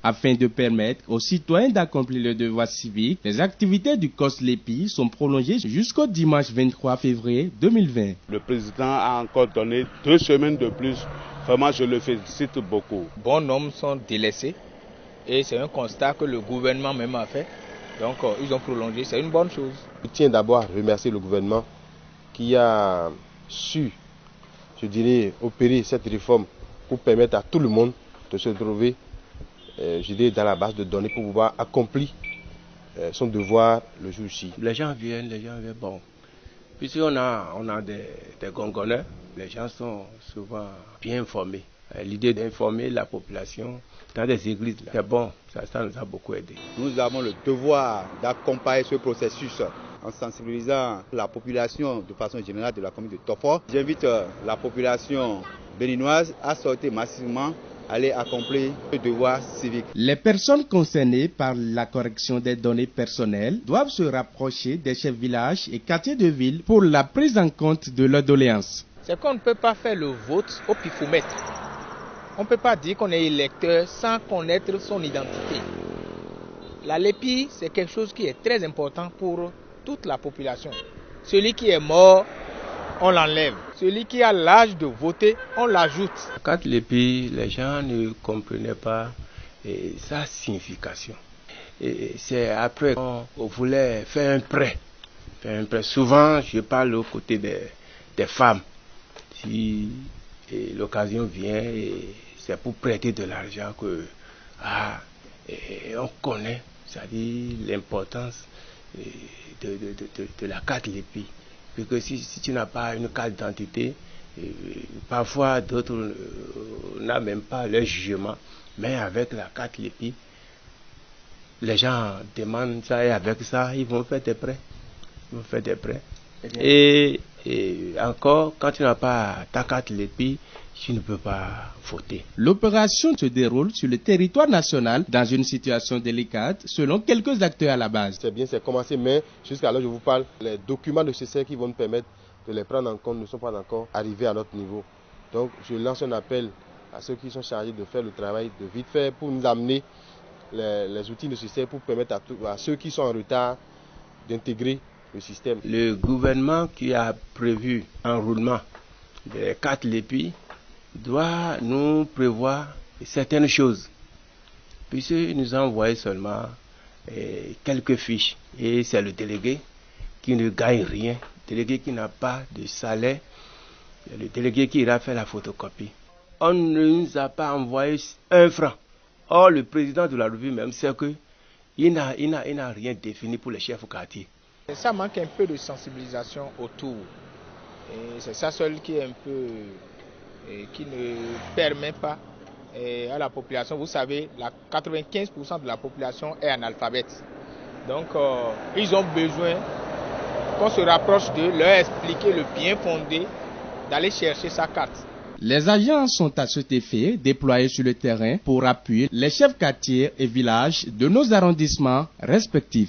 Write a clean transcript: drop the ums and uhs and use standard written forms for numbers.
Afin de permettre aux citoyens d'accomplir le devoir civique, les activités du COSLEPI sont prolongées jusqu'au dimanche 23 février 2020. Le président a encore donné 2 semaines de plus. Vraiment, je le félicite beaucoup. Bon nombre sont délaissés et c'est un constat que le gouvernement même a fait. Donc, ils ont prolongé, c'est une bonne chose. Je tiens d'abord à remercier le gouvernement qui a su, je dirais, opérer cette réforme pour permettre à tout le monde de se trouver je dirais, dans la base de données pour pouvoir accomplir son devoir le jour-ci. Les gens viennent, bon. Puisqu'on a des gongonneurs, les gens sont souvent bien informés. L'idée d'informer la population dans des églises, c'est bon, ça nous a beaucoup aidé. Nous avons le devoir d'accompagner ce processus en sensibilisant la population de façon générale de la commune de Tofo. J'invite la population béninoise à sortir massivement, aller accomplir le devoir civique. Les personnes concernées par la correction des données personnelles doivent se rapprocher des chefs villages et quartiers de ville pour la prise en compte de leurs doléances. C'est qu'on ne peut pas faire le vote au pifomètre. On ne peut pas dire qu'on est électeur sans connaître son identité. La LEPI, c'est quelque chose qui est très important pour toute la population. Celui qui est mort, on l'enlève. Celui qui a l'âge de voter, on l'ajoute. Quand LEPI, les gens ne comprenaient pas sa signification. Et c'est après qu'on voulait faire un prêt. Souvent, je parle aux côtés des femmes. Si l'occasion vient, c'est pour prêter de l'argent que on connaît, c'est-à-dire l'importance de la carte LEPI. Parce que si tu n'as pas une carte d'identité, parfois d'autres n'ont même pas leur jugement. Mais avec la carte LEPI, les gens demandent ça et avec ça, ils vont faire des prêts. Et encore, quand tu n'as pas ta carte LEPI, tu ne peux pas voter. L'opération se déroule sur le territoire national dans une situation délicate selon quelques acteurs à la base. C'est bien, c'est commencé, mais jusqu'à là, je vous parle, les documents nécessaires qui vont nous permettre de les prendre en compte ne sont pas encore arrivés à notre niveau. Donc, je lance un appel à ceux qui sont chargés de faire le travail de vite fait pour nous amener les outils nécessaires pour permettre à ceux qui sont en retard d'intégrer le système. Le gouvernement qui a prévu un roulement des cartes LEPI doit nous prévoir certaines choses. Puisqu'il nous a envoyé seulement quelques fiches. Et c'est le délégué qui ne gagne rien, le délégué qui n'a pas de salaire, le délégué qui ira faire la photocopie. On ne nous a pas envoyé 1 franc. Or, le président de la République même sait qu'il n'a rien défini pour les chefs quartiers. Ça manque un peu de sensibilisation autour. Et c'est ça seul qui est un peu qui ne permet pas à la population. Vous savez, 95% de la population est analphabète. Donc, ils ont besoin qu'on se rapproche d'eux, leur expliquer le bien fondé d'aller chercher sa carte. Les agents sont à cet effet déployés sur le terrain pour appuyer les chefs quartiers et villages de nos arrondissements respectifs.